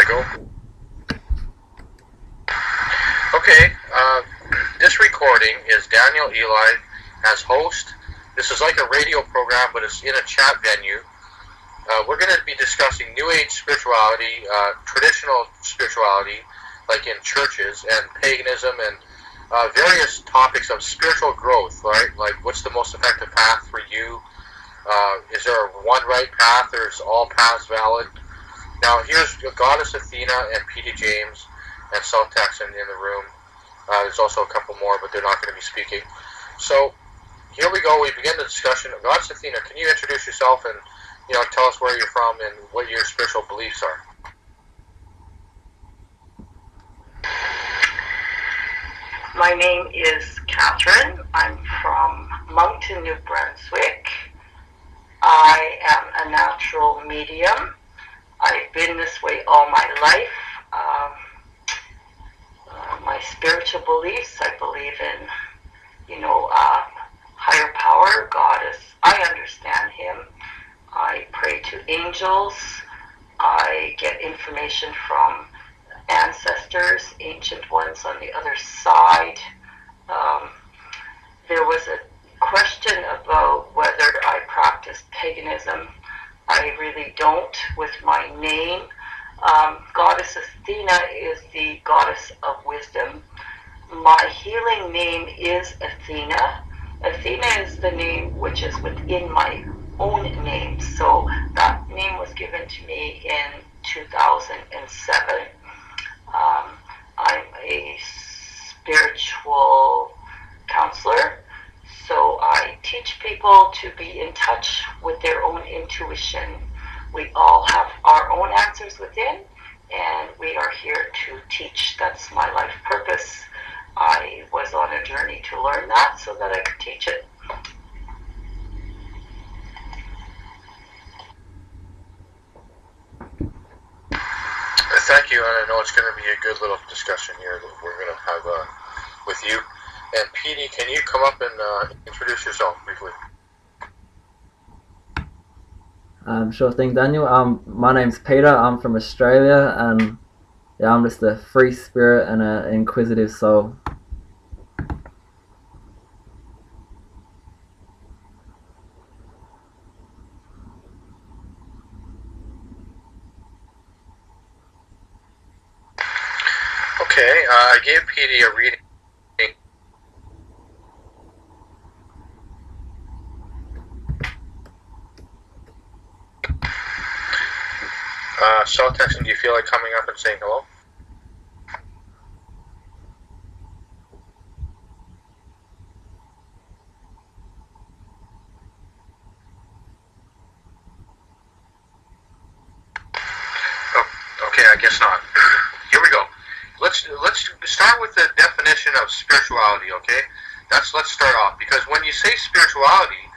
I go? Okay, this recording is Daniel Eli as host. This is like a radio program, but it's in a chat venue. We're going to be discussing New Age spirituality, traditional spirituality, like in churches, and paganism, and various topics of spiritual growth, right? Like, what's the most effective path for you? Is there one right path, or is all paths valid? Now, here's Goddess Athena and P.D. James and South Texan in the room. There's also a couple more, but they're not going to be speaking. So, here we go. We begin the discussion. Goddess Athena, can you introduce yourself and, tell us where you're from and what your spiritual beliefs are? My name is Catherine. I'm from Moncton, New Brunswick. I am a natural medium. I've been this way all my life. My spiritual beliefs, I believe in, higher power, Goddess. I understand Him. I pray to angels. I get information from ancestors, ancient ones on the other side. There was a question about whether I practice paganism. I really don't with my name. Goddess Athena is the goddess of wisdom. My healing name is Athena. Athena is the name which is within my own name. So that name was given to me in 2007. I'm a spiritual counselor. So I teach people to be in touch with their own intuition. We all have our own answers within, and we are here to teach. That's my life purpose. I was on a journey to learn that so that I could teach it. Thank you, and I know it's going to be a good little discussion here that we're going to have with you. And Petey, can you come up and introduce yourself briefly? Sure thing, Daniel. My name's Peter. I'm from Australia, and I'm just a free spirit and an inquisitive soul. Okay, I gave Petey a reading. South Texan, do you feel like coming up and saying hello? Oh, okay, I guess not. Here we go. Let's start with the definition of spirituality, okay? Let's start off, because when you say spirituality,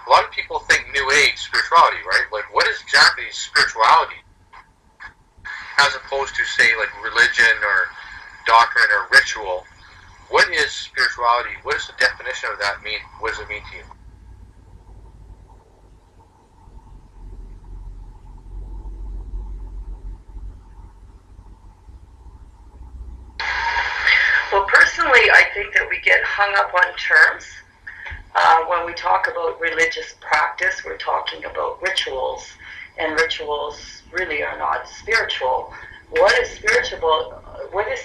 a lot of people think New Age spirituality, right? Like, what is exactly spirituality? As opposed to, say, like religion or doctrine or ritual. What is spirituality? What does the definition of that mean? What does it mean to you? Well, personally, I think that we get hung up on terms. When we talk about religious practice, we're talking about rituals, and rituals really are not spiritual. What is spiritual? What is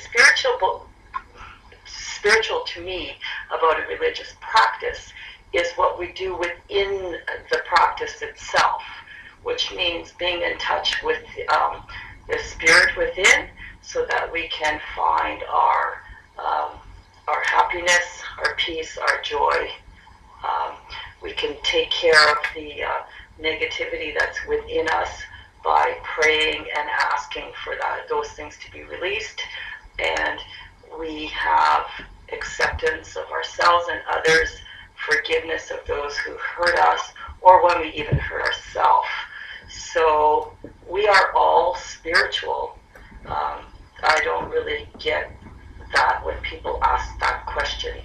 spiritual to me about a religious practice is what we do within the practice itself, which means being in touch with the spirit within, so that we can find our happiness, our peace, our joy. We can take care of the negativity that's within us by praying and asking for those things to be released, and we have acceptance of ourselves and others, forgiveness of those who hurt us, or when we even hurt ourselves. So we are all spiritual. I don't really get that when people ask that question.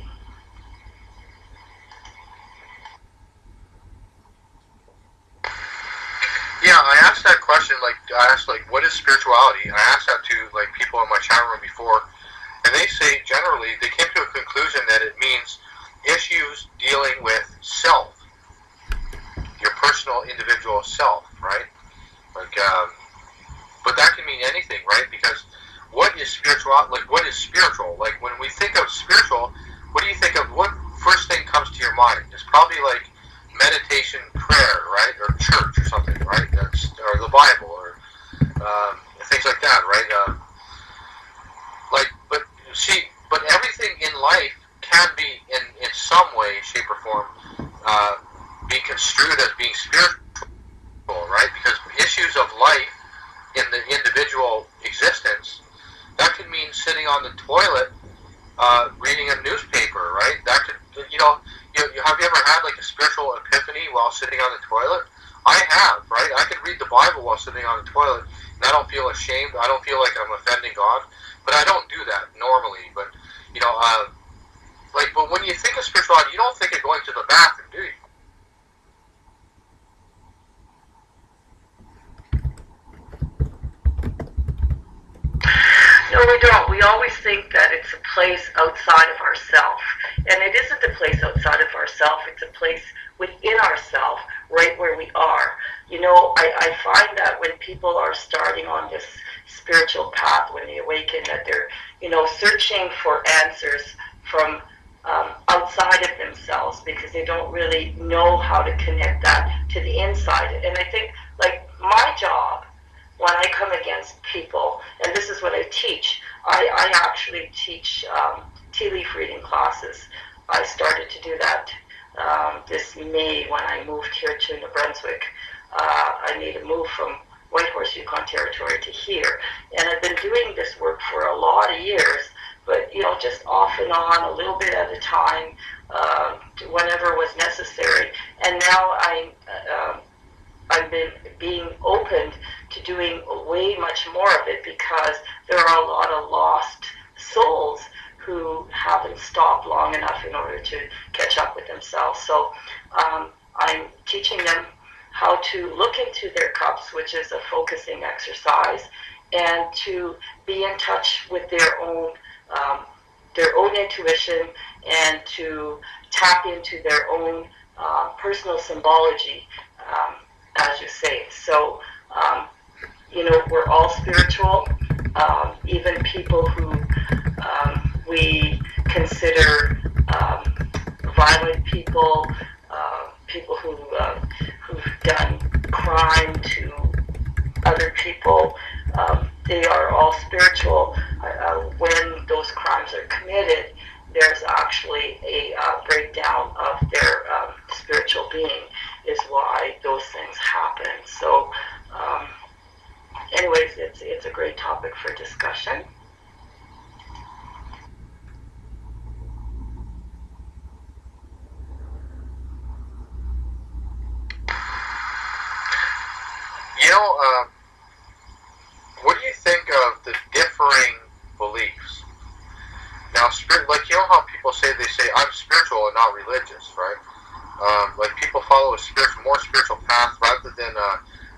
Yeah, I asked that question, like, I asked, like, what is spirituality? And I asked that to, like, people in my chat room before, and they say generally they came to a conclusion that it means issues dealing with self, your personal individual self, right? Like, but that can mean anything, right? Because what is spiritual? Like, what is spiritual? Like, when we think of spiritual, what do you think of? What first thing comes to your mind? It's probably like meditation, prayer, right, or church or something, right? Or the Bible, or things like that, right? But everything in life can be, in some way, shape, or form, be construed as being spiritual, right? Because issues of life in the individual existence, that could mean sitting on the toilet, reading a newspaper, right? That could, have you ever had like a spiritual epiphany while sitting on the toilet? I have, right? I could read the Bible while sitting on the toilet, and I don't feel ashamed. I don't feel like I'm offending God, but I don't do that normally. But but when you think of spirituality, you don't think of going to the bathroom, do you? No, we don't. We always think that it's a place outside of ourselves. And it isn't a place outside of ourselves. It's a place within ourselves, right where we are. I find that when people are starting on this spiritual path, when they awaken, that they're, searching for answers from outside of themselves, because they don't really know how to connect that to the inside. And I think, like, my job, when I come against people, and this is what I teach, I actually teach tea leaf reading classes. I started to do that this May when I moved here to New Brunswick. I made a move from Whitehorse, Yukon Territory to here. And I've been doing this work for a lot of years, but, just off and on, a little bit at a time, whenever was necessary. And now I've been being opened to doing way much more of it, because there are a lot of lost souls who haven't stopped long enough in order to catch up with themselves. So I'm teaching them how to look into their cups, which is a focusing exercise, and to be in touch with their own intuition, and to tap into their own personal symbology, as you say. So, we're all spiritual. Even people who we consider violent people, people who've done crime to other people, they are all spiritual. When those crimes are committed, there's actually a breakdown of their spiritual being, is why those things happen. So, anyways, it's a great topic for discussion. What do you think of the differing beliefs? Now, how people say, I'm spiritual and not religious, right? Like, people follow a more spiritual path rather than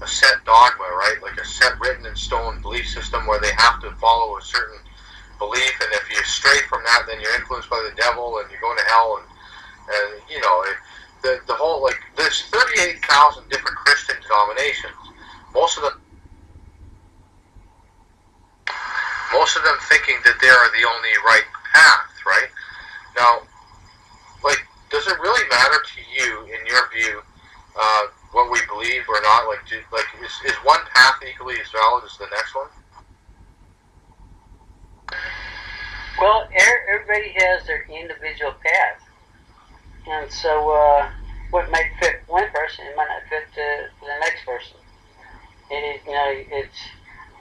a set dogma, right? Like a set written in stone belief system where they have to follow a certain belief, and if you stray from that, then you're influenced by the devil and you're going to hell. And the whole, like, there's 38,000 different Christian denominations. Most of them thinking that they are the only right path, right? Now, like, does it really matter to you, in your view, what we believe or not? Like, is one path equally as valid as the next one? Well, everybody has their individual path, and so what might fit one person, it might not fit the next person.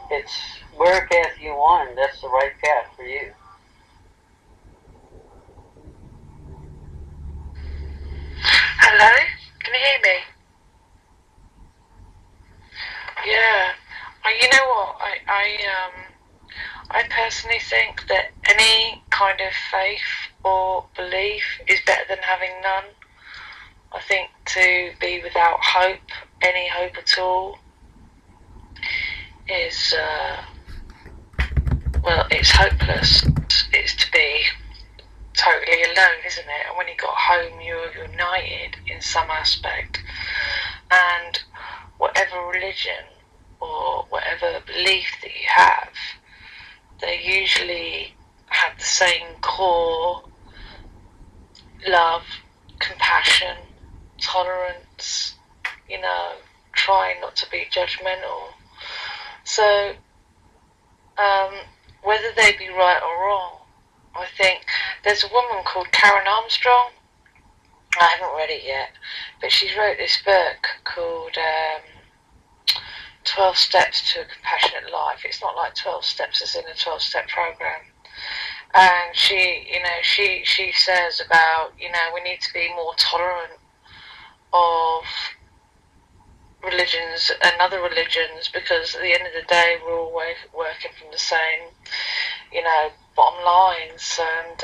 It's where path you want, and that's the right path for you. Hello? Can you hear me? Yeah. You know what? I personally think that any kind of faith or belief is better than having none. I think to be without hope, any hope at all, is, well, it's hopeless. It's to be totally alone, isn't it? And when you got home, you're united in some aspect. And whatever religion or whatever belief that you have, they usually have the same core: love, compassion, tolerance, trying not to be judgmental. So, whether they be right or wrong, I think there's a woman called Karen Armstrong. I haven't read it yet, but she wrote this book called 12 Steps to a Compassionate Life. It's not like 12 steps as in a 12-step program. And she says about, we need to be more tolerant of religions and other religions, because at the end of the day we're all working from the same, bottom lines. And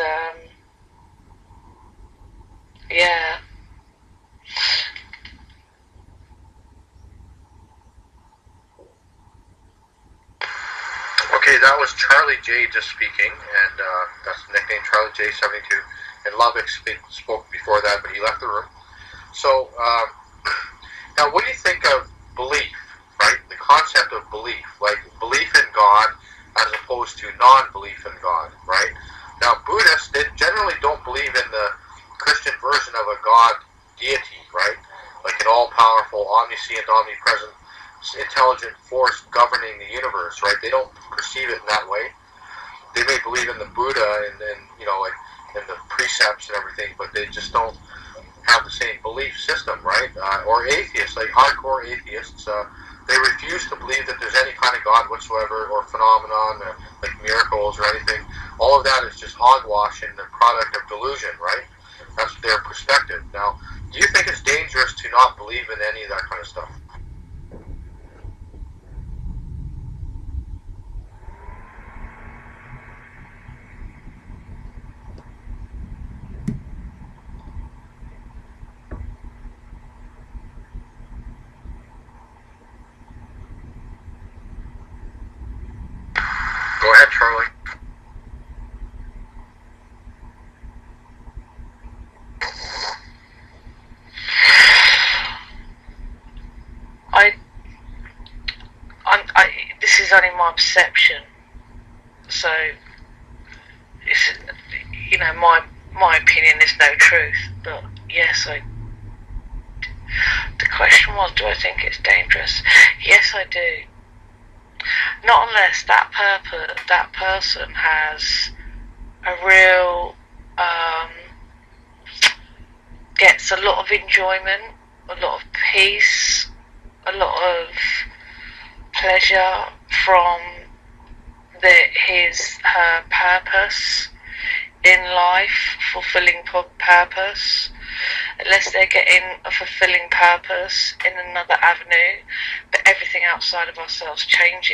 yeah. Okay, that was Charlie J just speaking, and that's the nickname, Charlie J72. And Lubbock spoke before that, but he left the room. So, now what do you think of belief, right? The concept of belief, like belief in God as opposed to non-belief in God, right? Now, Buddhists, they generally don't believe in the Christian version of a God deity, right? Like an all-powerful, omniscient, omnipresent, intelligent force governing the universe, right? They don't perceive it in that way. They may believe in the Buddha and like in the precepts and everything, but they just don't have the same belief system, right? Or atheists, like hardcore atheists, they refuse to believe that there's any kind of God whatsoever, or phenomenon, like miracles or anything. All of that is just hogwash and the product of delusion, right? That's their perspective. Now, do you think it's dangerous to not believe in any of that kind of stuff? Go ahead, Charlie. This is only my perception, so it's, my opinion is no truth. But yes, the question was, do I think it's dangerous? Yes, I do. Not unless that person has a real gets a lot of enjoyment, a lot of peace, a lot of pleasure from her purpose in life, fulfilling purpose. Unless they're getting a fulfilling purpose in another avenue, but everything outside of ourselves change,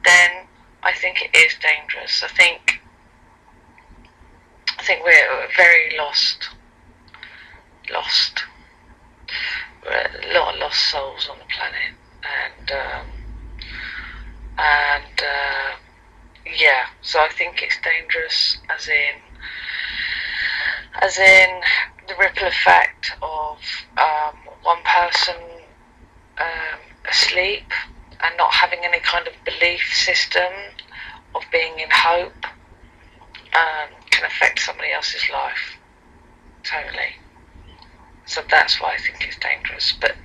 then I think it is dangerous. I think we're very lost. We're a lot of lost souls on the planet, and yeah. So I think it's dangerous, as in the ripple effect of one person asleep and not having any kind of belief system of being in hope can affect somebody else's life totally. So that's why I think it's dangerous. But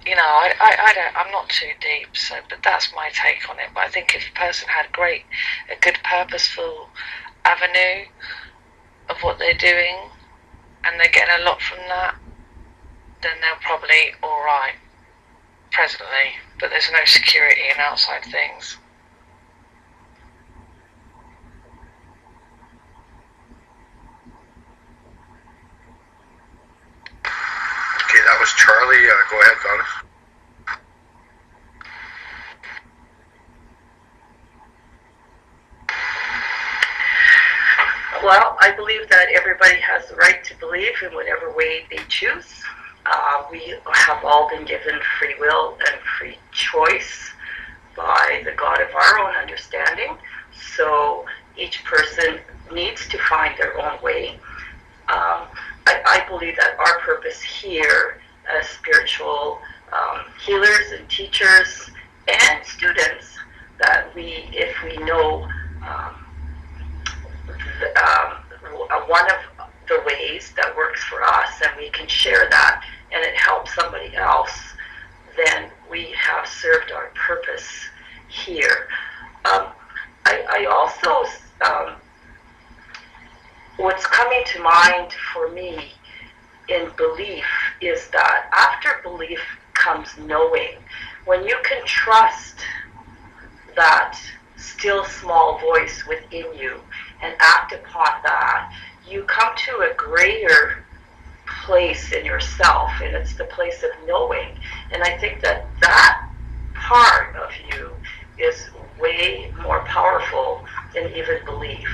I'm not too deep, but that's my take on it. But I think if a person had a good purposeful avenue of what they're doing, and they're getting a lot from that, then they're probably alright presently, but there's no security in outside things. Okay, that was Charlie. Go ahead, Goddess. Well, I believe that everybody has the right to believe in whatever way they choose. We have all been given free will and free choice by the God of our own understanding. So each person needs to find their own way. I believe that our purpose here as spiritual healers and teachers and students, that if we know one of the ways that works for us and we can share that and it helps somebody else, then we have served our purpose here. I also, what's coming to mind for me in belief is that after belief comes knowing. When you can trust that still small voice within you and act upon that, you come to a greater place in yourself, and it's the place of knowing. And I think that that part of you is way more powerful than even belief,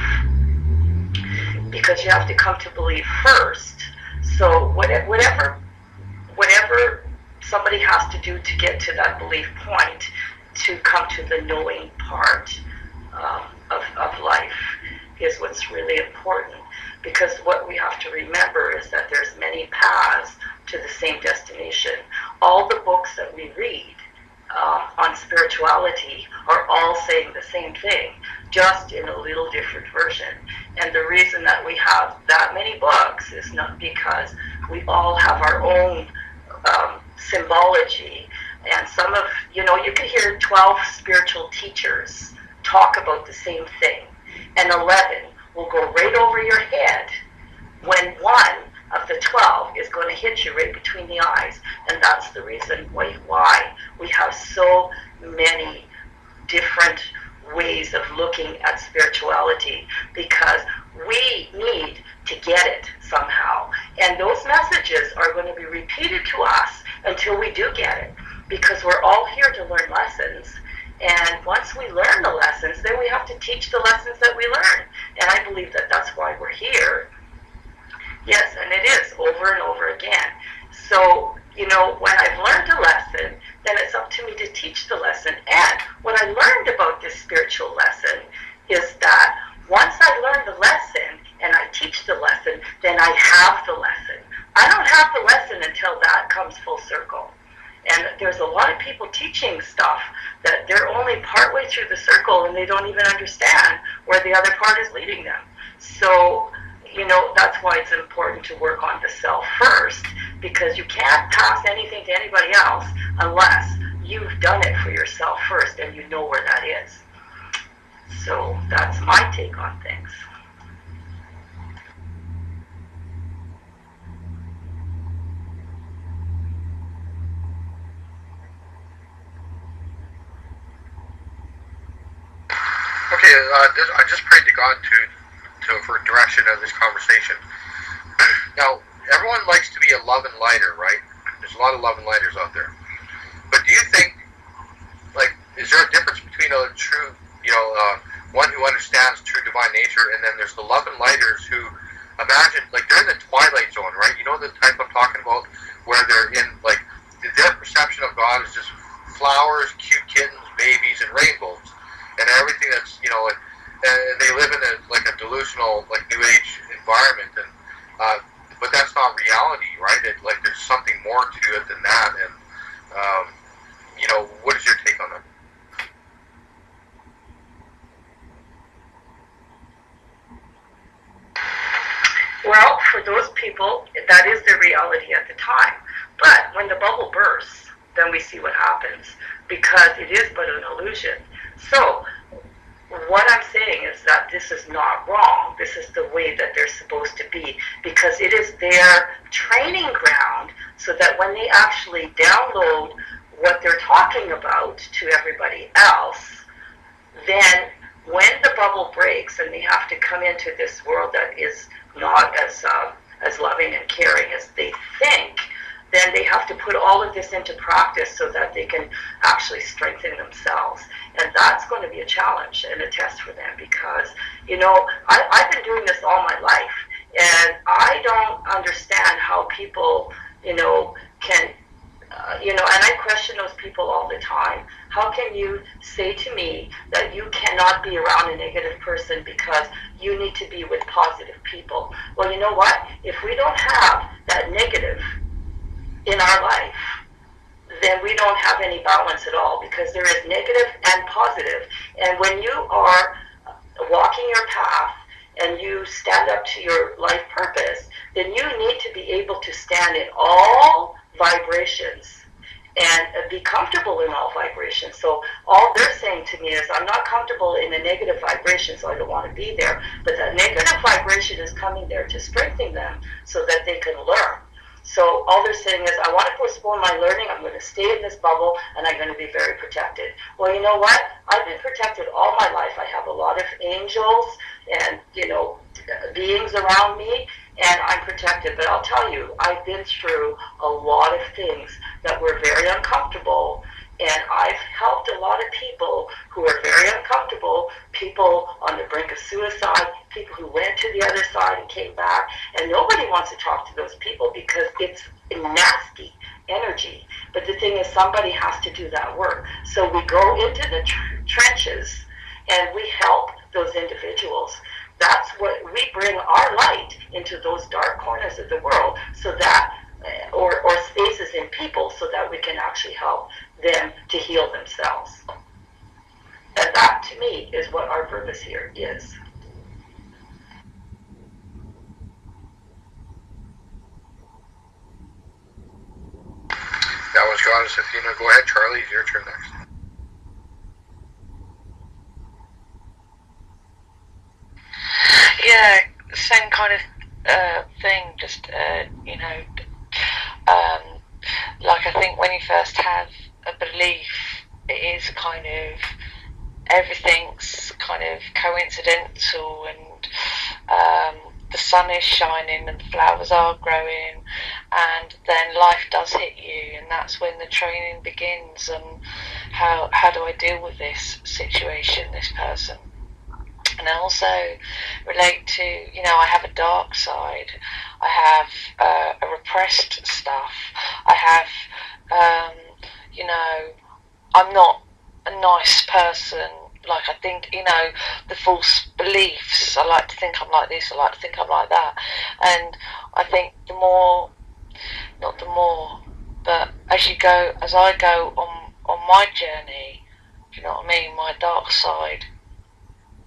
because you have to come to believe first. So whatever somebody has to do to get to that belief point, to come to the knowing part of life, is what's really important. Because what we have to remember is that there's many paths to the same destination. All the books that we read on spirituality are all saying the same thing, just in a little different version. And the reason that we have that many books is not because we all have our own symbology. And some of, you can hear 12 spiritual teachers talk about the same thing, and 11 will go right over your head when one of the 12 is going to hit you right between the eyes. And that's the reason why we have so many different ways of looking at spirituality, because we need to get it somehow. And those messages are going to be repeated to us until we do get it, because we're all here to learn lessons. And once we learn the lessons, then we have to teach the lessons that we learn. And I believe that that's why we're here. Yes, and it is over and over again. So, when I've learned a lesson, then it's up to me to teach the lesson. And what I learned about this spiritual lesson is that once I learn the lesson and I teach the lesson, then I have the lesson. I don't have the lesson until that comes full circle. And there's a lot of people teaching stuff that they're only partway through the circle and they don't even understand where the other part is leading them. So, that's why it's important to work on the self first, because you can't pass anything to anybody else unless you've done it for yourself first and you know where that is. So that's my take on things. Okay, I just prayed to God for direction of this conversation. Now, everyone likes to be a love and lighter, right? There's a lot of love and lighters out there. But do you think, is there a difference between a true, one who understands true divine nature, and then there's the love and lighters who imagine, they're in the twilight zone, right? You know the type I'm talking about, where they're in, their perception of God is just flowers, cute kittens, babies, and rainbows. And everything that's, and they live in a delusional, New Age environment, and but that's not reality, right? There's something more to it than that, and what is your take on that? Well, for those people, that is their reality at the time. But when the bubble bursts, then we see what happens, because it is but an illusion. So, what I'm saying is that this is not wrong. This is the way that they're supposed to be, because it is their training ground, so that when they actually download what they're talking about to everybody else, then when the bubble breaks and they have to come into this world that is not as loving and caring as they think, then they have to put all of this into practice so that they can actually strengthen themselves. And that's going to be a challenge and a test for them, because, I've been doing this all my life, and I don't understand how people, can, and I question those people all the time. How can you say to me that you cannot be around a negative person because you need to be with positive people? Well, you know what? If we don't have that negative in our life, then we don't have any balance at all, because there is negative and positive. And when you are walking your path and you stand up to your life purpose, then you need to be able to stand in all vibrations and be comfortable in all vibrations. So all they're saying to me is, I'm not comfortable in a negative vibration, so I don't want to be there. But that negative vibration is coming there to strengthen them so that they can learn. So all they're saying is, I want to postpone my learning, I'm going to stay in this bubble, and I'm going to be very protected. Well, you know what? I've been protected all my life. I have a lot of angels and, beings around me, and I'm protected. But I'll tell you, I've been through a lot of things that were very uncomfortable, and I've helped a lot of people who are very uncomfortable, people on the brink of suicide, people who went to the other side and came back, and nobody wants to talk to those people because it's nasty energy. But the thing is, somebody has to do that work. So we go into the trenches and we help those individuals. That's what we bring our light into those dark corners of the world, so that or spaces in people, so that we can actually help them to heal themselves. And that, to me, is what our purpose here is. That was Goddess Athena. Go ahead, Charlie. It's your turn next. Yeah, same kind of thing. Just like I think when you first have a belief, it is kind of everything's kind of coincidental, and the sun is shining and the flowers are growing, and then life does hit you, and that's when the training begins. And how do I deal with this situation, this person? And I also relate to, I have a dark side. I have a repressed stuff. I have, I'm not a nice person. Like, I think, the false beliefs. I like to think I'm like this. I like to think I'm like that. And I think but as I go on my journey, my dark side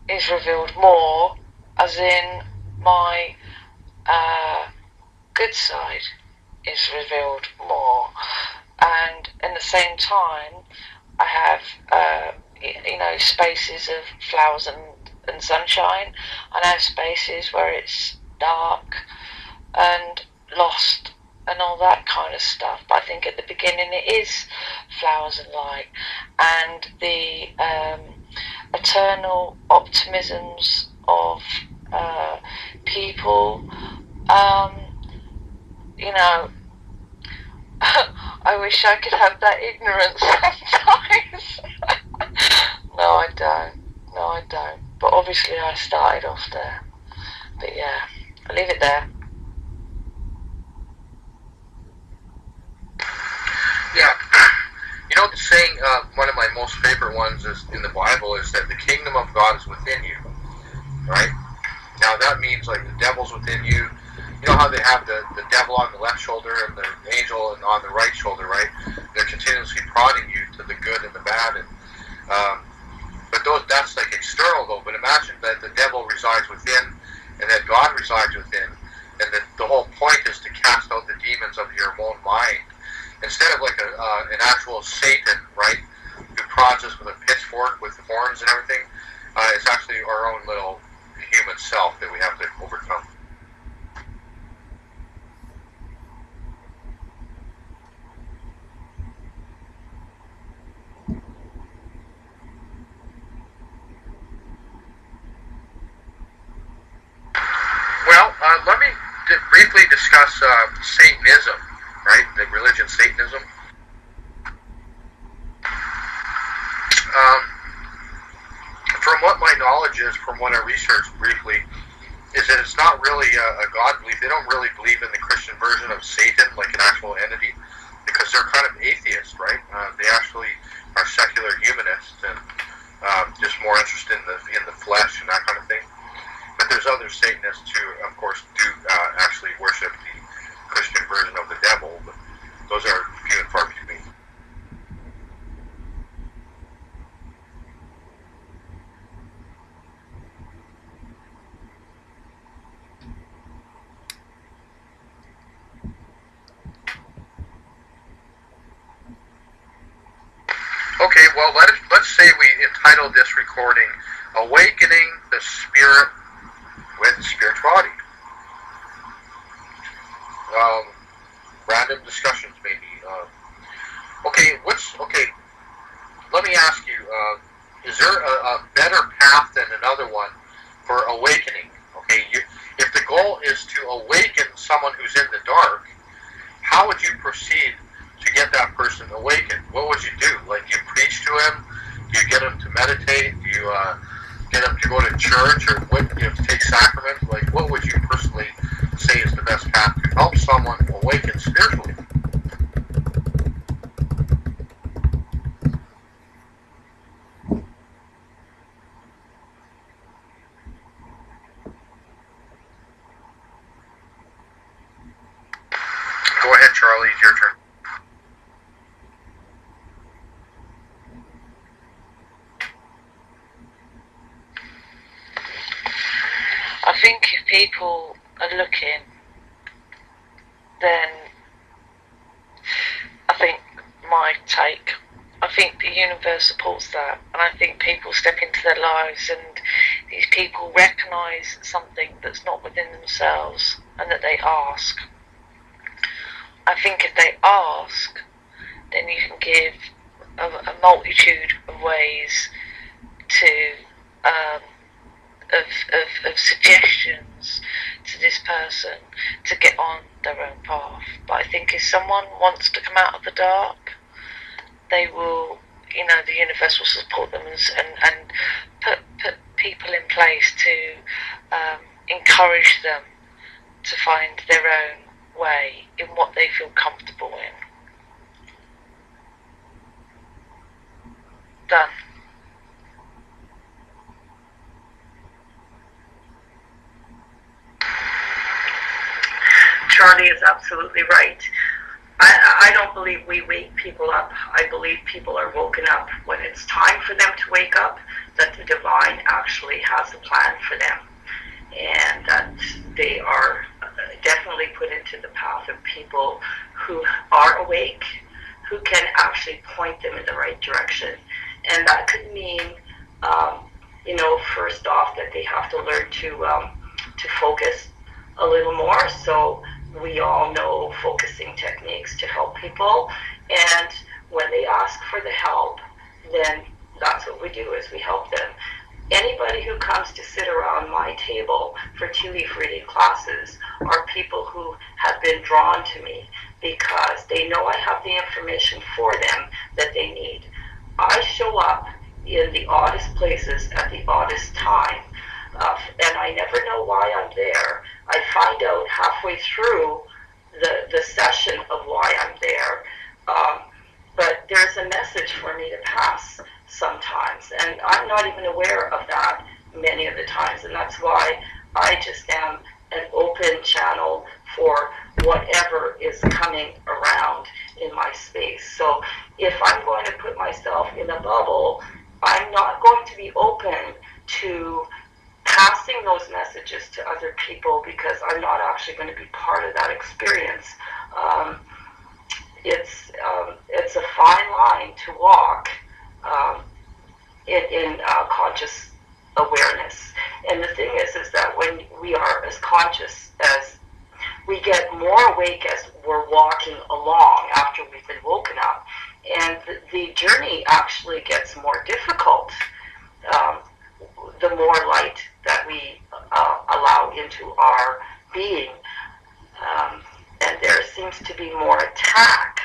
is revealed more, as in my good side is revealed more. And in the same time, I have spaces of flowers and sunshine, and I have spaces where it's dark and lost and all that kind of stuff. But I think at the beginning it is flowers and light, and the eternal optimisms of people. I wish I could have that ignorance sometimes. No, I don't. But obviously I started off there. But yeah, I'll leave it there. Yeah. The saying, one of my most favorite ones is in the Bible, is that the kingdom of God is within you, right? Now that means, like, the devil's within you. You know how they have the devil on the left shoulder and the angel on the right shoulder, right? They're continuously prodding you to the good and the bad, and but that's like external though. But imagine that the devil resides within, and that God resides within, and that the whole point is to cast out the demons of your own mind, instead of like an actual Satan, right, who prods us with a pitchfork with horns and everything. It's actually our own little human self that we have to overcome. Well, let me briefly discuss Satanism, right? The religion Satanism. From what my knowledge is, from what I researched briefly, is that it's not really a God belief. They don't really believe in the Christian version of Satan, like an actual entity. they're kind of atheists, right? They actually are secular humanists and just more interested in the flesh and that kind of thing. But there's other Satanists who, of course, do actually worship the Christian version of the devil, but those are few and far between. Okay, well, let's say we entitled this recording "Awakening the Spirit with Spirituality." Random discussions, maybe. Okay? Let me ask you: is there a better path than another one for awakening? Okay, if the goal is to awaken someone who's in the dark, how would you proceed to get that person awakened? What would you do? Like, you preach to him? Do you get him to meditate? Do you get him to go to church, or to take sacraments? Like, what would you personally say is the best path to help someone awaken spiritually? Go ahead, Charlie. It's your turn. I think if people are looking, then I think I think the universe supports that, and I think people step into their lives and these people recognise something that's not within themselves and that they ask. I think if they ask, then you can give a multitude of ways to of suggestions to this person to get on their own path. But I think if someone wants to come out of the dark, they will, the universe will support them and put people in place to encourage them to find their own way in what they feel comfortable in. Done. Charlie is absolutely right. I don't believe we wake people up. I believe people are woken up when it's time for them to wake up, that the divine actually has a plan for them, and that they are definitely put into the path of people who are awake, who can actually point them in the right direction. And that could mean, first off, that they have to learn to focus a little more. So we all know focusing techniques to help people, and when they ask for the help, then that's what we do, is we help them. Anybody who comes to sit around my table for tea leaf reading classes are people who have been drawn to me because they know I have the information for them that they need. I show up in the oddest places at the oddest time, and I never know why I'm there. I find out halfway through the session of why I'm there, but there's a message for me to pass sometimes, and I'm not even aware of that many of the times, and that's why I just am an open channel for whatever is coming around in my space. So if I'm going to put myself in a bubble, I'm not going to be open to passing those messages to other people because I'm not actually going to be part of that experience. It's a fine line to walk in conscious awareness. And the thing is that when we are as conscious, as we get more awake as we're walking along after we've been woken up, and the journey actually gets more difficult the more light that we allow into our being. And there seems to be more attack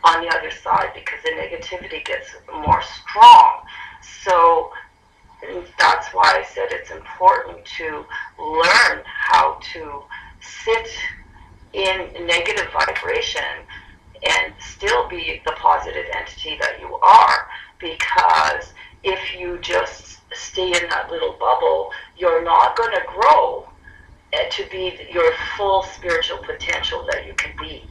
on the other side because the negativity gets more strong. So that's why I said it's important to learn how to sit in negative vibration and still be the positive entity that you are. Because if you just stay in that little bubble, you're not going to grow to be your full spiritual potential that you can be.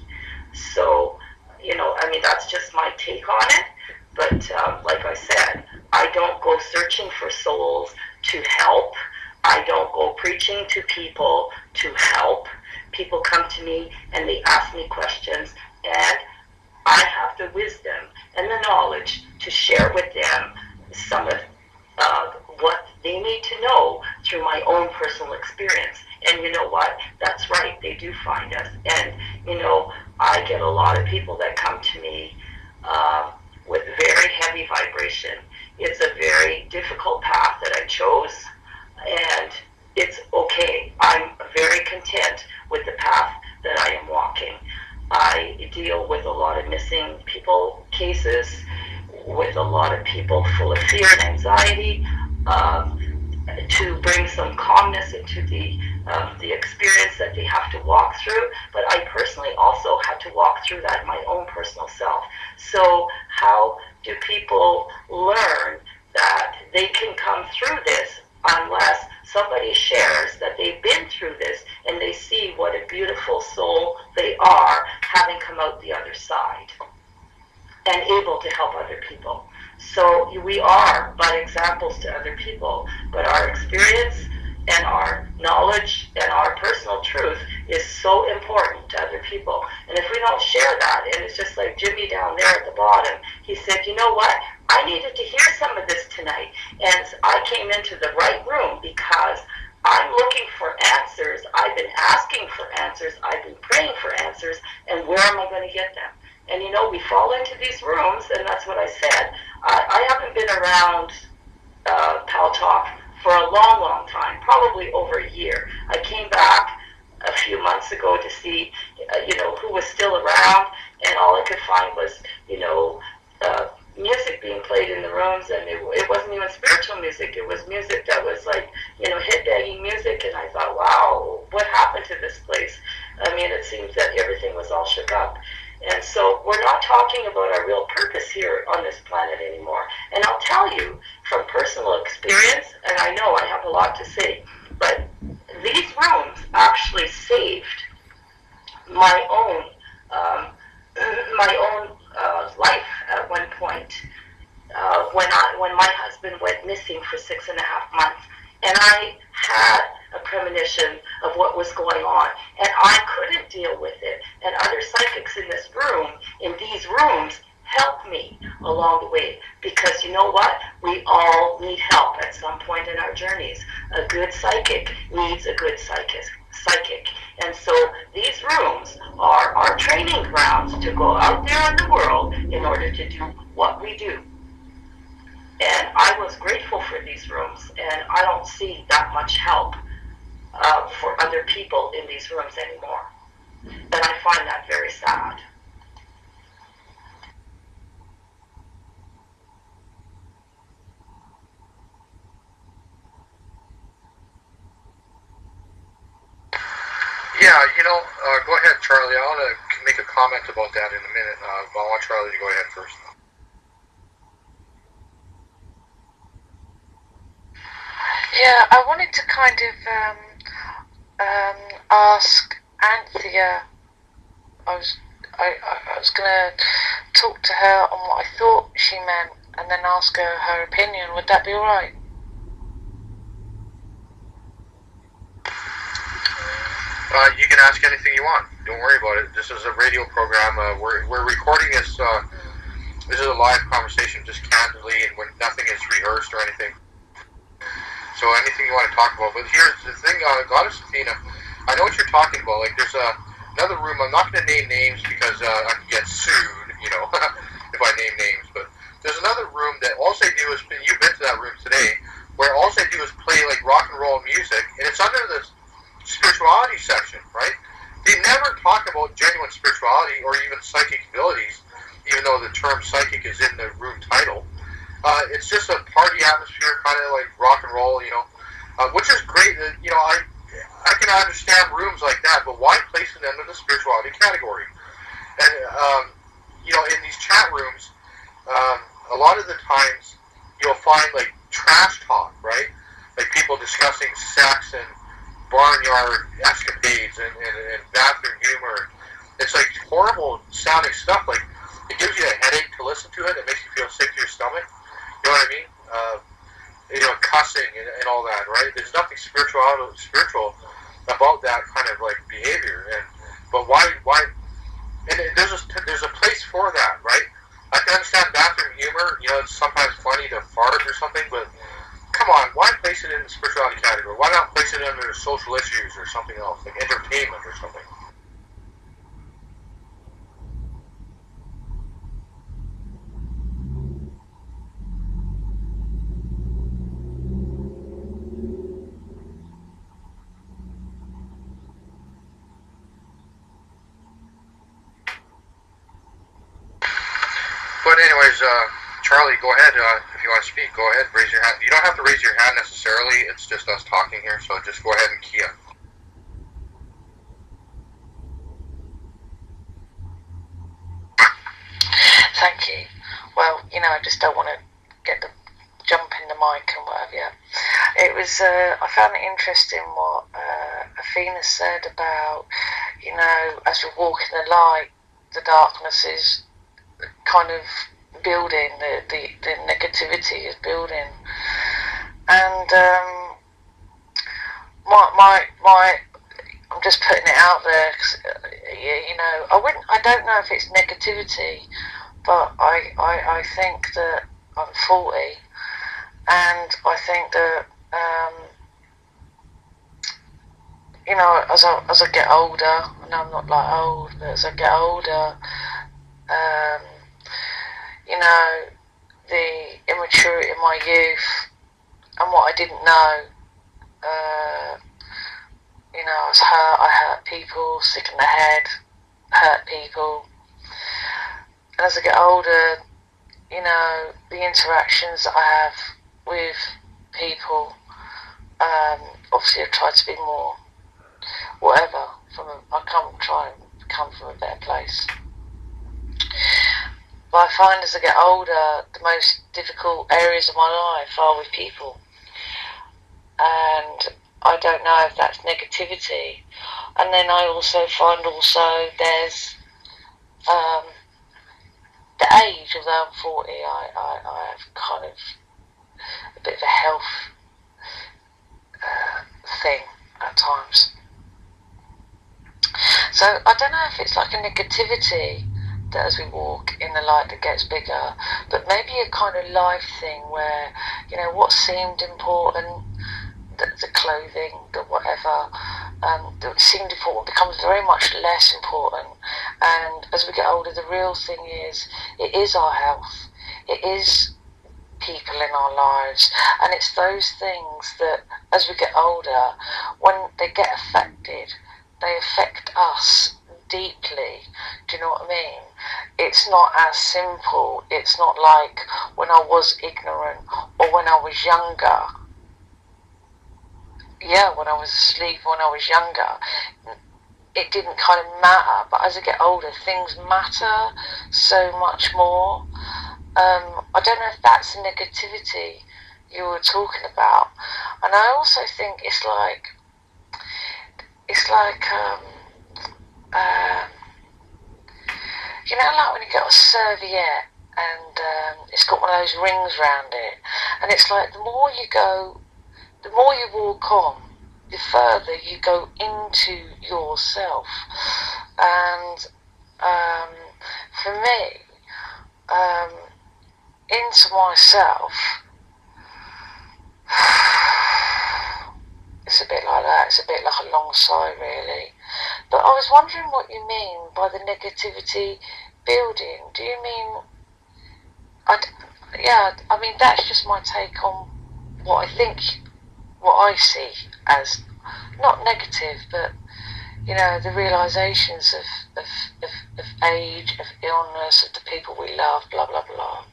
So, I mean, that's just my take on it. But like I said, I don't go searching for souls to help. I don't go preaching to people to help. People come to me and they ask me questions, and I have the wisdom and the knowledge to share with them some of what they need to know through my own personal experience. And you know what? That's right. They do find us. And, I get a lot of people that come to me with very heavy vibration. It's a very difficult path that I chose, and it's okay. I'm very content with the path that I am walking. I deal with a lot of missing people cases, with a lot of people full of fear and anxiety, to bring some calmness into the experience that they have to walk through. But I personally also had to walk through that my own personal self. So how do people learn that they can come through this unless somebody shares that they've been through this and they see what a beautiful soul they are, having come out the other side and able to help other people? So we are but examples to other people, but our experience and our knowledge and our personal truth is so important to other people. And if we don't share that, and it's just like Jimmy down there at the bottom, he said, you know what, I needed to hear some of this tonight, and I came into the right room because I'm looking for answers. I've been asking for answers. I've been praying for answers, and where am I going to get them? And we fall into these rooms, and that's what I said. I haven't been around Pal Talk for a long, long time, probably over a year. I came back a few months ago to see, who was still around, and all I could find was, music being played in the rooms, and it wasn't even spiritual music. It was music that was like, head-banging music, and I thought, wow, what happened to this place? I mean, it seems that everything was all shook up. And so we're not talking about our real purpose here on this planet anymore. And I'll tell you from personal experience, and I know I have a lot to say, but these rooms actually saved my own life at one point when my husband went missing for 6.5 months, and I had a premonition of what was going on, and I couldn't deal with it. And other psychics in this room, in these rooms, helped me along the way, because you know what? We all need help at some point in our journeys. A good psychic needs a good psychic. And so these rooms are our training grounds to go out there in the world in order to do what we do. And I was grateful for these rooms, and I don't see that much help for other people in these rooms anymore. And I find that very sad. Yeah, go ahead, Charlie. I want to make a comment about that in a minute, but I want Charlie to go ahead first. Yeah, I wanted to kind of ask Anthea. I was going to talk to her on what I thought she meant, and then ask her opinion. Would that be all right? You can ask anything you want. Don't worry about it. This is a radio program. We're recording this. This is a live conversation, just candidly, and when nothing is rehearsed or anything. So anything you want to talk about. But here's the thing, Goddess Athena, I know what you're talking about. Like, there's another room. I'm not going to name names because I can get sued, if I name names. But there's another room that all they do is, you've been to that room today, where all they do is play like rock and roll music, and it's under the spirituality section, right? They never talk about genuine spirituality or even psychic abilities, even though the term psychic is in the room title. It's just a party atmosphere, kind of like rock and roll, which is great. I can understand rooms like that, but why place it under the spirituality category? And in these chat rooms, a lot of the times you'll find like trash talk, right? Like people discussing sex and barnyard escapades and bathroom humor. It's like horrible sounding stuff. Like it gives you a headache to listen to it. It makes you feel sick to your stomach. You know what I mean? Cussing and all that, right? There's nothing spiritual about that kind of like behavior. But why? And there's a place for that, right? I can understand bathroom humor. It's sometimes funny to fart or something, but come on, why place it in the spirituality category? Why not place it under social issues or something else, like entertainment or something? But anyways, Charlie, go ahead. If you want to speak, go ahead. Raise your hand. You don't have to raise your hand necessarily. It's just us talking here, so just go ahead and key up. Thank you. Well, I just don't want to get the jump in the mic and whatever. Yeah. It was. I found it interesting what Athena said about, as we walk in the light, the darkness is kind of building, the negativity is building, and I'm just putting it out there, 'cause, I don't know if it's negativity, but I think that I'm 40, and I think that as I get older, I know I'm not like old, but as I get older, the immaturity in my youth and what I didn't know, I was hurt. I hurt people, sick in the head, hurt people. And as I get older, the interactions that I have with people, obviously I've tried to be more, whatever, try and come from a better place. But I find as I get older, the most difficult areas of my life are with people. And I don't know if that's negativity. And then I also find there's the age, although I'm 40, I have kind of a bit of a health thing at times. So I don't know if it's like a negativity that as we walk in the light that gets bigger, but maybe a kind of life thing where, what seemed important, the clothing, the whatever, that seemed important becomes very much less important. And as we get older, the real thing is, it is our health, it is people in our lives, and it's those things that as we get older, when they get affected, they affect us deeply. Do you know what I mean? It's not as simple. It's not like when I was ignorant or when I was younger. Yeah, when I was asleep, when I was younger, it didn't kind of matter. But as I get older, things matter so much more. I don't know if that's the negativity you were talking about. And I also think it's like like when you get a serviette and it's got one of those rings around it, and it's like the more you walk on, the further you go into yourself. And for me, into myself, it's a bit like that. It's a bit like a long sigh, really. But I was wondering what you mean by the negativity building. Do you mean... I mean, that's just my take on what I see as not negative, but the realizations of age, of illness, of the people we love, blah blah blah.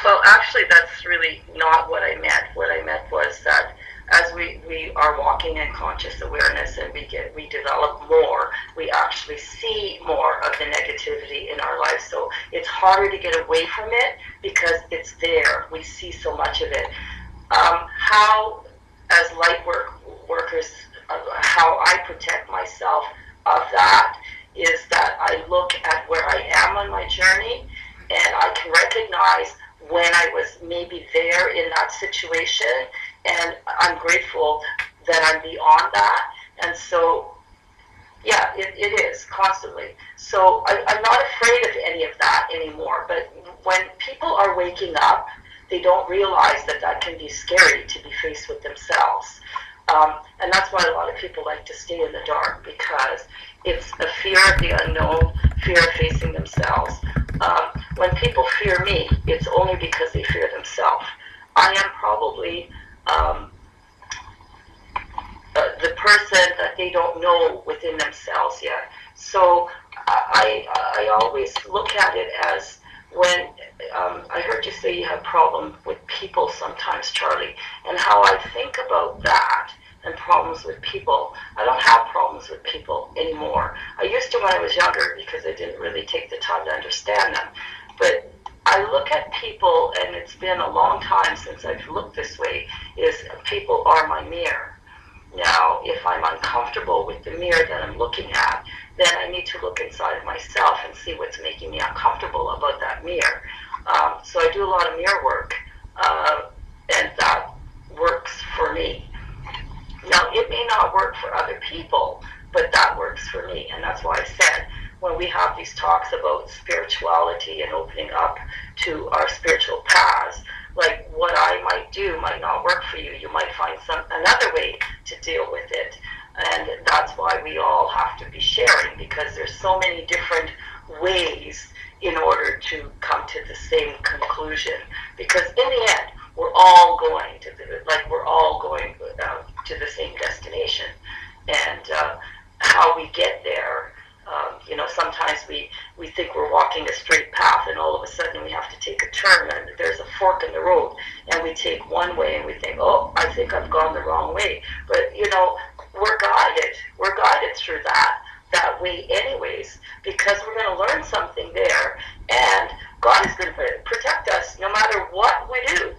Well, actually, that's really not what I meant. What I meant was that as we we are walking in conscious awareness and we develop more, we actually see more of the negativity in our lives. So it's harder to get away from it because it's there. We see so much of it. How, as light workers, how I protect myself of that is that I look at where I am on my journey, and I can recognize when I was maybe there in that situation, and I'm grateful that I'm beyond that. And so, yeah, it is constantly. So I'm not afraid of any of that anymore. But when people are waking up, they don't realize that that can be scary to be faced with themselves. And that's why a lot of people like to stay in the dark, because it's a fear of the unknown, fear of facing themselves. When people fear me, it's only because they fear themselves. I am probably the person that they don't know within themselves yet. So I always look at it as, when I heard you say you have problem with people sometimes, Charlie, and how I think about that and problems with people. I don't have problems with people anymore. I used to when I was younger, because I didn't really take the time to understand them. But I look at people, and it's been a long time since I've looked this way, is people are my mirror. Now, if I'm uncomfortable with the mirror that I'm looking at, then I need to look inside of myself and see what's making me uncomfortable about that mirror. So I do a lot of mirror work, and that works for me. Now, it may not work for other people, but that works for me. And that's why I said, when we have these talks about spirituality and opening up to our spiritual paths, like what I might do might not work for you. You might find another way to deal with it. And that's why we all have to be sharing, because there's so many different ways in order to come to the same conclusion. Because in the end, we're all going to the same destination. And how we get there, sometimes we think we're walking a straight path, and all of a sudden we have to take a turn, and there's a fork in the road, and we take one way, and we think, oh, I think I've gone the wrong way. But we're guided through that way anyways, because we're going to learn something there, and God is going to protect us no matter what we do.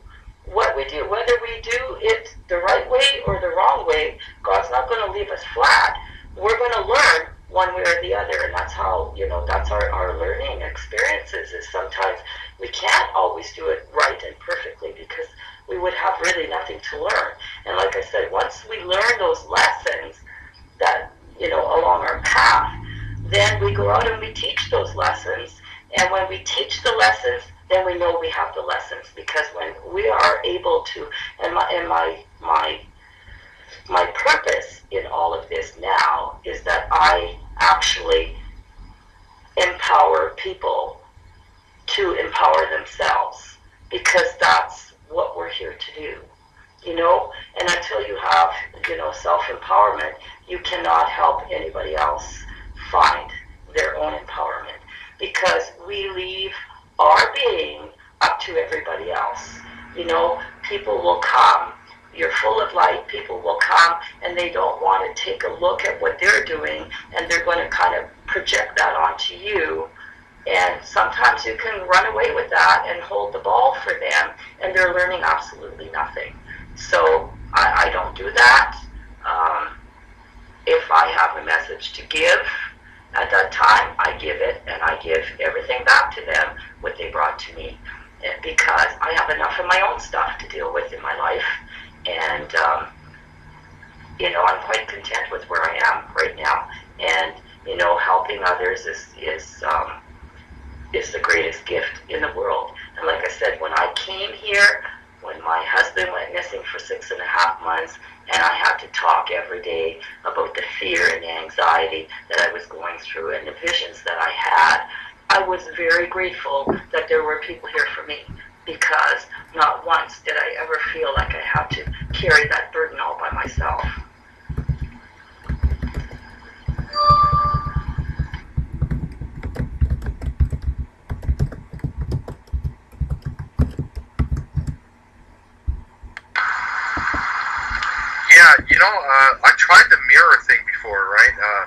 Whether we do it the right way or the wrong way, God's not going to leave us flat. We're going to learn one way or the other, and that's how, that's our learning experiences, is sometimes we can't always do it right and perfectly, because we would have really nothing to learn. And like I said, once we learn those lessons that, along our path, then we go out and we teach those lessons. And when we teach the lessons, then we know we have the lessons, because when we are able to, and my purpose in all of this now is that I actually empower people to empower themselves, because that's what we're here to do, and until you have, self-empowerment, you cannot help anybody else find their own empowerment, because we leave our being up to everybody else. People will come, you're full of light, people will come, and they don't want to take a look at what they're doing, and they're going to kind of project that onto you. And sometimes you can run away with that and hold the ball for them, and they're learning absolutely nothing. So I don't do that. If I have a message to give at that time, I give it, and I give everything back to them, what they brought to me, because I have enough of my own stuff to deal with in my life. And, I'm quite content with where I am right now. And, helping others is the greatest gift in the world. And like I said, when I came here, when my husband went missing for 6.5 months, and I had to talk every day about the fear and the anxiety that I was going through and the visions that I had, I was very grateful that there were people here for me, because not once did I ever feel like I had to carry that burden all by myself. Yeah, I tried the mirror thing before, right?